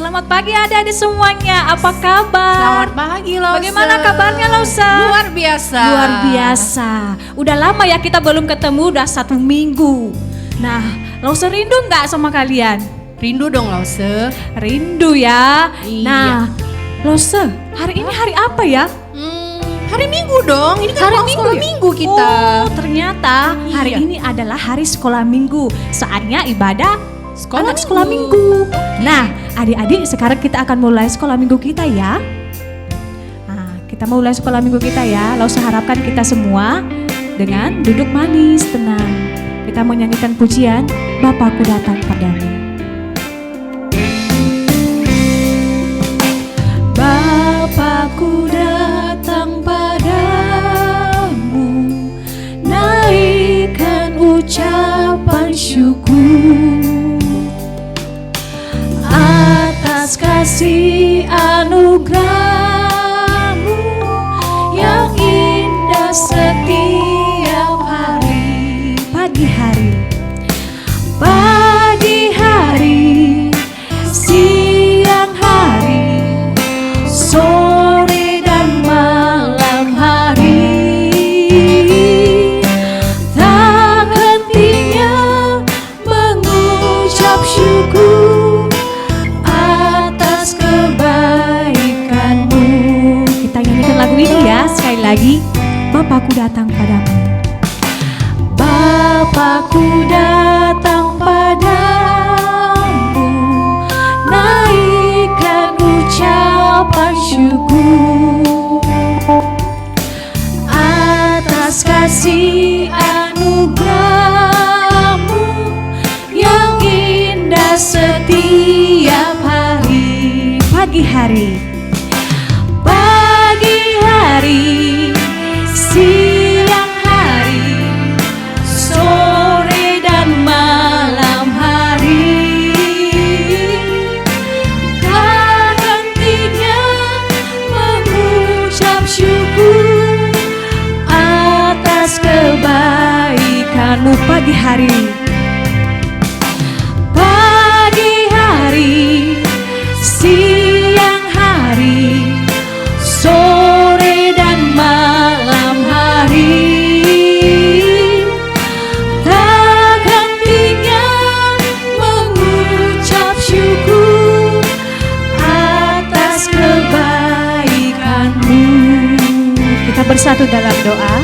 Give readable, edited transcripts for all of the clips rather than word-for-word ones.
Selamat pagi adik-adik semuanya, apa kabar? Selamat pagi Lause. Bagaimana kabarnya Lause? Luar biasa. Luar biasa. Udah lama ya kita belum ketemu, udah 1 minggu. Nah, Lause rindu nggak sama kalian? Rindu dong Lause. Rindu ya. Iya. Nah, Lause, hari ini hari apa ya? Hari Minggu dong. Ini kan Hari sekolah Minggu kita. Oh, ternyata hari Iya. ini adalah hari sekolah minggu. Saatnya ibadah Sekolah anak sekolah minggu. Nah, adik-adik sekarang kita akan mulai sekolah minggu kita ya. Nah, kita mulai sekolah minggu kita ya. Lalu saya harapkan kita semua dengan duduk manis, tenang. Kita menyanyikan pujian Bapakku datang padamu. Bapakku datang padamu, naikkan ucapan syukur atas kasih anugerah-Mu yang indah setiap hari. Pagi hari, siang hari, sore dan malam hari, tak hentinya mengucap syukur atas kebaikan-Mu. Kita nyanyikan lagu ini ya sekali lagi. Bapakku datang padamu. Bapakku datang padamu, naikkan ucapan syukur atas kasih anugerah-Mu yang indah setiap hari. Pagi hari, siang hari, sore dan malam hari, tak hentinya mengucap syukur atas kebaikan-Mu. Pagi hari, siang hari, sore dan malam hari, tak hentinya mengucap syukur atas kebaikan-Mu. Kita bersatu dalam doa.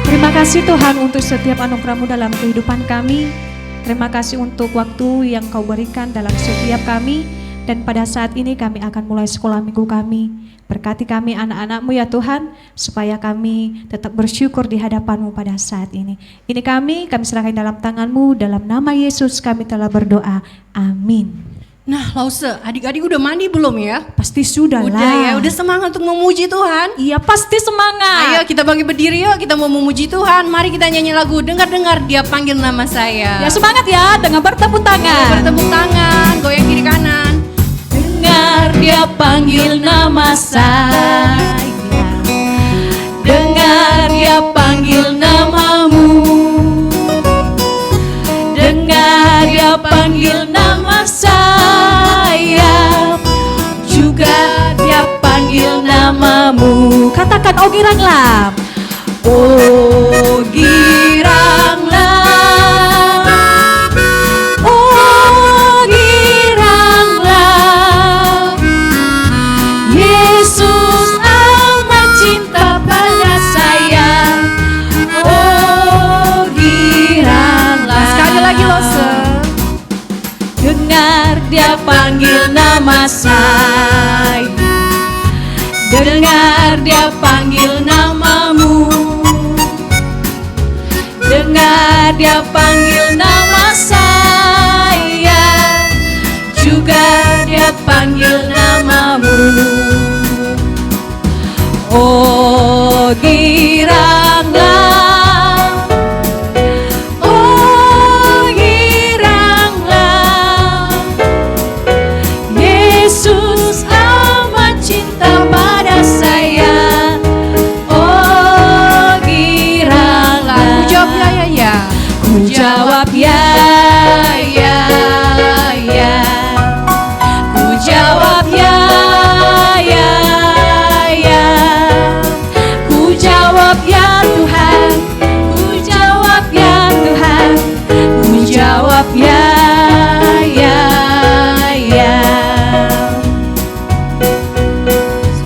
Terima kasih Tuhan untuk setiap anugerah-Mu dalam kehidupan kami. Terima kasih untuk waktu yang Kau berikan dalam setiap kami. Dan pada saat ini kami akan mulai sekolah minggu kami. Berkati kami anak-anak-Mu ya Tuhan, supaya kami tetap bersyukur di hadapan-Mu pada saat ini. Ini kami serahkan dalam tangan-Mu, dalam nama Yesus kami telah berdoa. Amin. Nah Lause, adik-adik udah mandi belum ya? Pasti sudah Udah lah. ya, udah semangat untuk memuji Tuhan. Iya pasti semangat. Ayo kita bagi berdiri yuk, kita mau memuji Tuhan. Mari kita nyanyi lagu Dengar-dengar Dia Panggil Nama Saya. Ya semangat ya, dengan bertepuk tangan. Bertepuk tangan, goyang kiri kanan. Dengar Dia panggil nama saya, dengar Dia panggil namamu, dengar Dia panggil nama saya, juga Dia panggil namamu. Katakan oh giranglah, oh giranglah, oh giranglah, Yesus amat cinta pada saya, oh giranglah. Sekali lagi Lause. Dengar Dia panggil nama saya, dengar Dia panggil namamu, dengar Dia panggil nama saya, juga Dia panggil namamu. Oh giranglah, oh giranglah, Yesus amat cinta pada saya, oh giranglah. Ku jawab ya. Ku jawab ya, ya.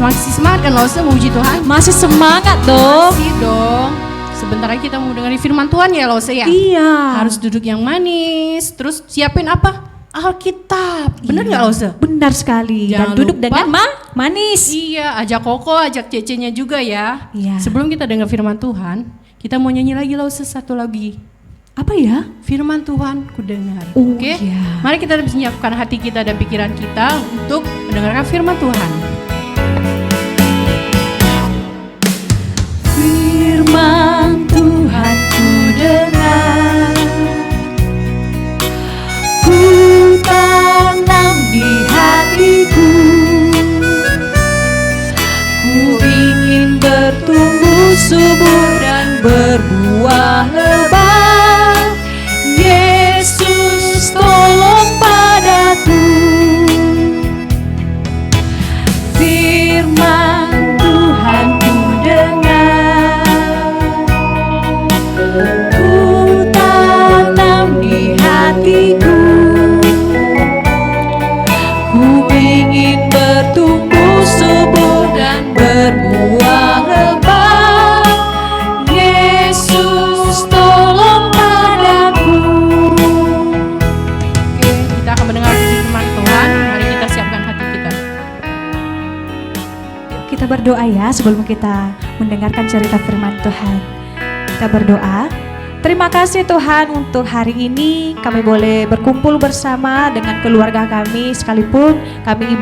Masih semangat kan Lause memuji Tuhan? Masih semangat dong. Masih dong. Sebentar lagi kita mau dengerin firman Tuhan ya Lause ya? Iya. Harus duduk yang manis, terus siapin apa? Alkitab. Bener nggak Lause? Benar sekali. Jangan Dan duduk lupa. dengan manis. Iya, ajak Koko, ajak Cece-nya juga ya. Iya. Sebelum kita dengar firman Tuhan, kita mau nyanyi lagi Lause satu lagi. Apa ya? Firman Tuhan ku dengar. Oh, Oke? iya. Mari kita menyiapkan hati kita dan pikiran kita untuk mendengarkan firman Tuhan. Firman Tuhan ku dengar, ku tanam di hatiku, ku ingin bertumbuh subur dan berbuah lebat. Yesus tolong padaku. Firman Tuhan ku dengar, ku tanam di hatiku, ku ingin bertumbuh subur dan berbuah lebat. Yesus tolong padaku. Oke, kita akan mendengar firman Tuhan. Mari kita siapkan hati kita. Kita berdoa ya sebelum kita mendengarkan cerita firman Tuhan. Kita berdoa. Terima kasih Tuhan untuk hari ini kami boleh berkumpul bersama dengan keluarga kami sekalipun kami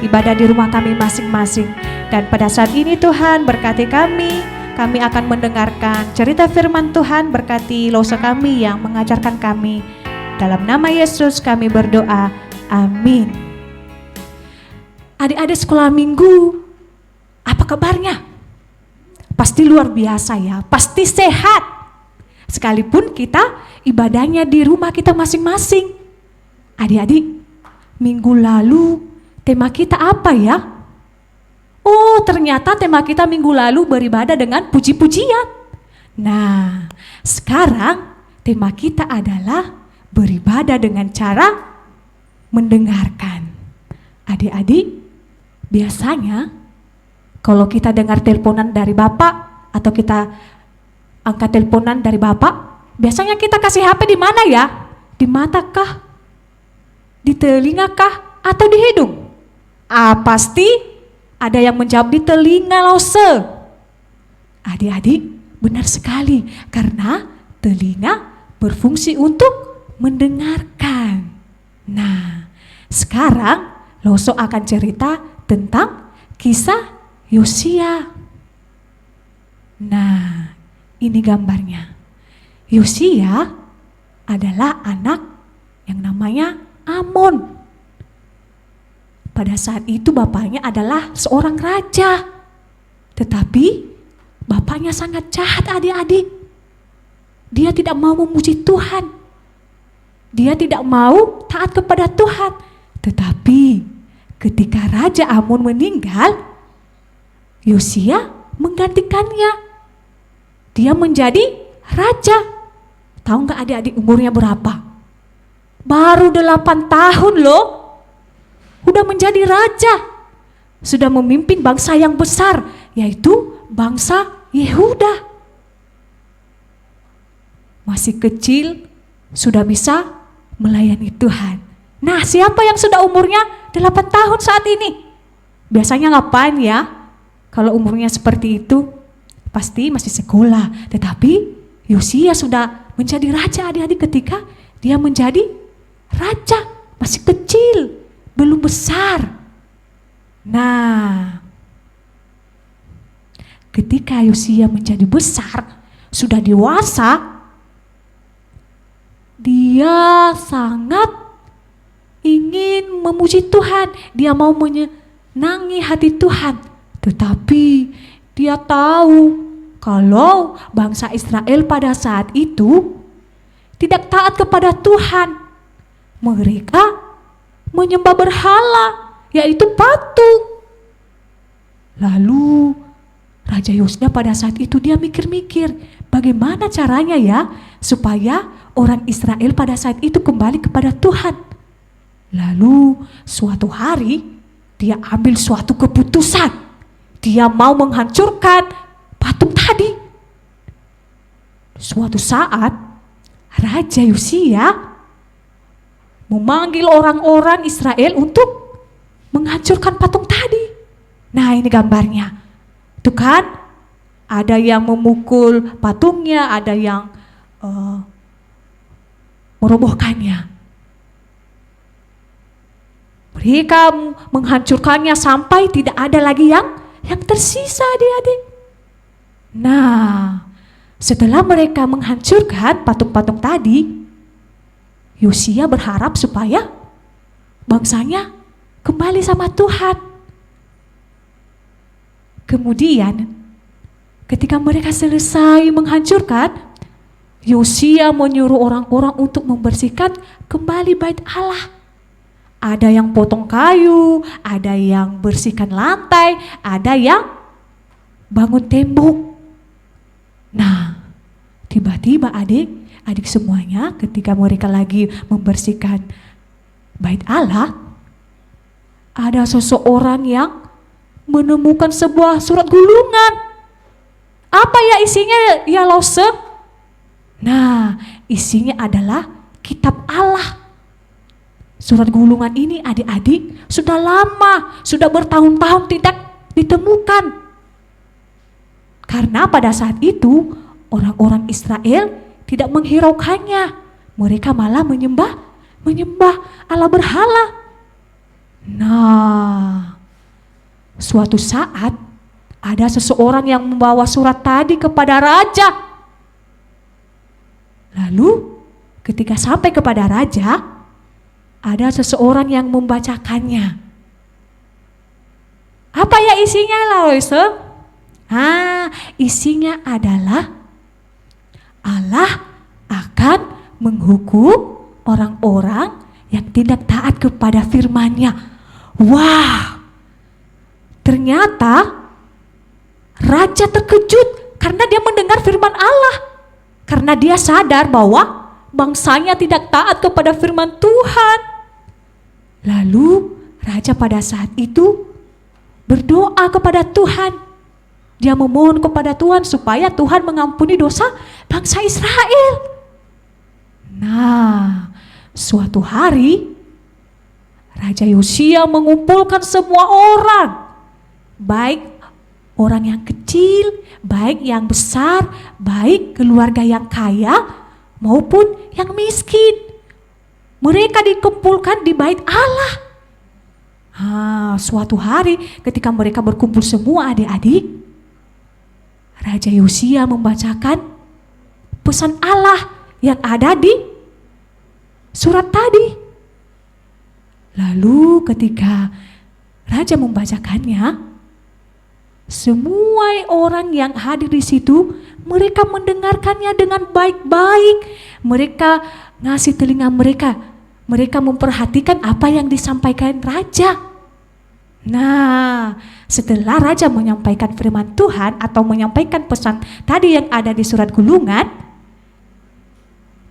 ibadah di rumah kami masing-masing. Dan pada saat ini Tuhan berkati kami akan mendengarkan cerita firman Tuhan, berkati Lause kami yang mengajarkan kami. Dalam nama Yesus kami berdoa, amin. Adik-adik sekolah minggu, apa kabarnya? Pasti luar biasa ya, pasti sehat. Sekalipun kita ibadahnya di rumah kita masing-masing. Adik-adik, minggu lalu tema kita apa ya? Oh, ternyata tema kita minggu lalu beribadah dengan puji-pujian. Nah, sekarang tema kita adalah beribadah dengan cara mendengarkan. Adik-adik, biasanya kalau kita dengar teleponan dari bapak atau kita angkat teleponan dari bapak, biasanya kita kasih HP di mana ya? Di mata kah? Di telinga kah? Atau di hidung? Pasti ada yang menjawab di telinga Lause. Adik-adik, benar sekali karena telinga berfungsi untuk mendengarkan. Nah, sekarang Lause akan cerita tentang kisah Yosia. Nah, ini gambarnya. Yosia adalah anak yang namanya Amon. Pada saat itu bapaknya adalah seorang raja. Tetapi bapaknya sangat jahat adik-adik. Dia tidak mau memuji Tuhan. Dia tidak mau taat kepada Tuhan. Tetapi ketika Raja Amon meninggal, Yosia menggantikannya. Dia menjadi raja. Tahu nggak adik-adik umurnya berapa? Baru 8 tahun loh. Udah menjadi raja. Sudah memimpin bangsa yang besar, yaitu bangsa Yehuda. Masih kecil, sudah bisa melayani Tuhan. Nah, siapa yang sudah umurnya 8 tahun saat ini? Biasanya ngapain ya? Kalau umurnya seperti itu, pasti masih sekolah. Tetapi Yosia sudah menjadi raja adik-adik ketika dia menjadi raja. Masih kecil, belum besar. Nah, ketika Yosia menjadi besar, sudah dewasa, dia sangat ingin memuji Tuhan. Dia mau menyenangi hati Tuhan. Tetapi dia tahu kalau bangsa Israel pada saat itu tidak taat kepada Tuhan. Mereka menyembah berhala, yaitu patung. Lalu Raja Yosia pada saat itu dia mikir-mikir, bagaimana caranya ya supaya orang Israel pada saat itu kembali kepada Tuhan. Lalu suatu hari dia ambil suatu keputusan. Dia mau menghancurkan patung tadi. Suatu saat Raja Yosia memanggil orang-orang Israel untuk menghancurkan patung tadi. Nah, ini gambarnya. Tuh kan, ada yang memukul patungnya, ada yang merobohkannya. Mereka menghancurkannya sampai tidak ada lagi yang tersisa, adik-adik. Nah, setelah mereka menghancurkan patung-patung tadi, Yosia berharap supaya bangsanya kembali sama Tuhan. Kemudian, ketika mereka selesai menghancurkan, Yosia menyuruh orang-orang untuk membersihkan kembali bait Allah. Ada yang potong kayu, ada yang bersihkan lantai, ada yang bangun tembok. Nah, tiba-tiba adik semuanya ketika mereka lagi membersihkan bait Allah, ada seseorang yang menemukan sebuah surat gulungan. Apa ya isinya ya Lause? Nah, isinya adalah kitab Allah. Surat gulungan ini adik-adik sudah lama, sudah bertahun-tahun tidak ditemukan. Karena pada saat itu orang-orang Israel tidak menghiraukannya. Mereka malah menyembah Allah berhala. Nah, suatu saat ada seseorang yang membawa surat tadi kepada raja. Lalu ketika sampai kepada raja, ada seseorang yang membacakannya. Apa ya isinya, Lause? Isinya adalah Allah akan menghukum orang-orang yang tidak taat kepada firman-Nya. Wah, ternyata raja terkejut karena dia mendengar firman Allah. Karena dia sadar bahwa bangsanya tidak taat kepada firman Tuhan. Lalu raja pada saat itu berdoa kepada Tuhan. Dia memohon kepada Tuhan supaya Tuhan mengampuni dosa bangsa Israel. Nah, suatu hari Raja Yosia mengumpulkan semua orang, baik orang yang kecil, baik yang besar, baik keluarga yang kaya maupun yang miskin. Mereka dikumpulkan di bait Allah. Suatu hari ketika mereka berkumpul semua adik-adik, Raja Yosia membacakan pesan Allah yang ada di surat tadi. Lalu ketika Raja membacakannya, semua orang yang hadir di situ, mereka mendengarkannya dengan baik-baik. Mereka ngasih telinga mereka. Mereka memperhatikan apa yang disampaikan Raja. Nah, setelah Raja menyampaikan firman Tuhan atau menyampaikan pesan tadi yang ada di surat gulungan,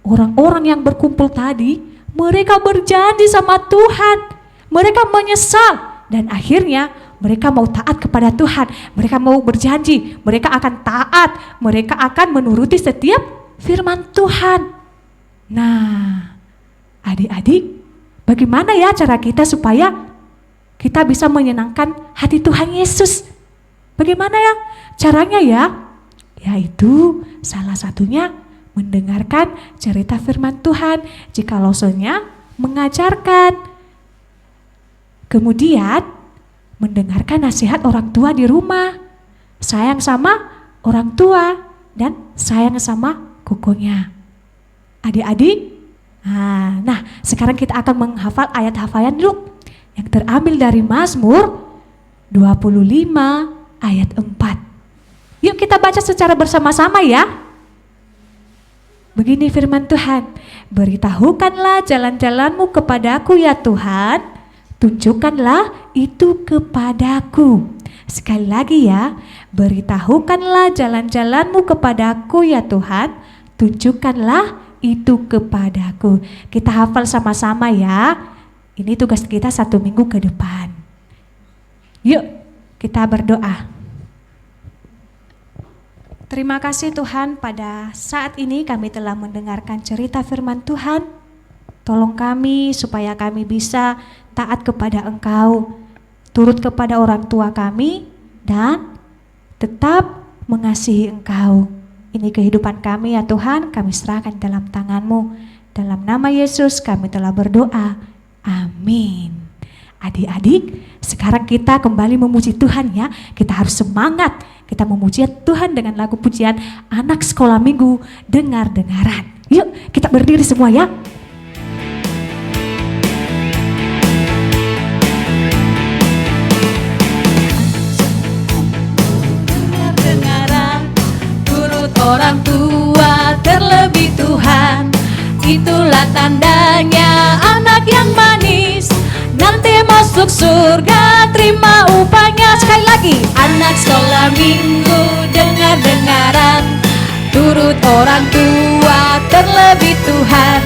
orang-orang yang berkumpul tadi, mereka berjanji sama Tuhan. Mereka menyesal dan akhirnya mereka mau taat kepada Tuhan. Mereka mau berjanji, mereka akan taat, mereka akan menuruti setiap firman Tuhan. Nah, adik-adik, bagaimana ya cara kita supaya kita bisa menyenangkan hati Tuhan Yesus? Bagaimana ya caranya ya? Yaitu salah satunya mendengarkan cerita firman Tuhan, jika Lausenya mengajarkan. Kemudian mendengarkan nasihat orang tua di rumah, sayang sama orang tua dan sayang sama kokonya. Adik-adik, nah sekarang kita akan menghafal ayat hafalan dulu yang terambil dari Mazmur 25 ayat 4. Yuk kita baca secara bersama-sama ya. Begini firman Tuhan, beritahukanlah jalan-jalanmu kepadaku ya Tuhan, tunjukkanlah itu kepadaku. Sekali lagi ya, beritahukanlah jalan-jalanmu kepadaku ya Tuhan, tunjukkanlah itu kepadaku. Kita hafal sama-sama ya, ini tugas kita 1 minggu ke depan. Yuk, kita berdoa. Terima kasih Tuhan, pada saat ini kami telah mendengarkan cerita firman Tuhan. Tolong kami supaya kami bisa taat kepada Engkau, turut kepada orang tua kami, dan tetap mengasihi Engkau. Ini kehidupan kami ya Tuhan, kami serahkan dalam tangan-Mu. Dalam nama Yesus kami telah berdoa. Amin. Adik-adik, sekarang kita kembali memuji Tuhan ya. Kita harus semangat. Kita memuji Tuhan dengan lagu pujian Anak Sekolah Minggu Dengar-dengaran. Yuk kita berdiri semua ya. Dengar-dengaran, turut orang tua terlebih Tuhan. Itulah tandanya anak yang manis, nanti masuk surga terima upahnya. Sekali lagi, anak sekolah minggu dengar-dengaran, turut orang tua terlebih Tuhan.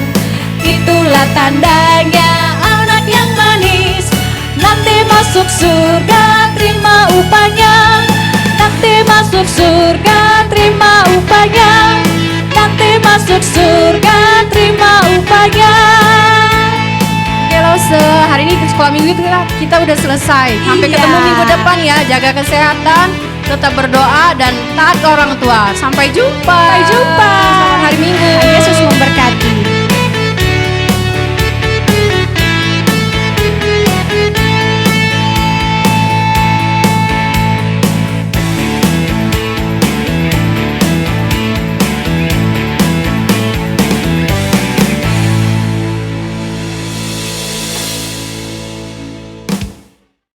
Itulah tandanya anak yang manis, nanti masuk surga terima upahnya. Nanti masuk surga terima upahnya. Nanti masuk surga terima upahnya. Kalau sehari ini sekolah minggu itu kita udah selesai. Sampai ketemu minggu depan ya. Jaga kesehatan, tetap berdoa dan taat ke orang tua. Sampai jumpa. Sampai jumpa. Selamat hari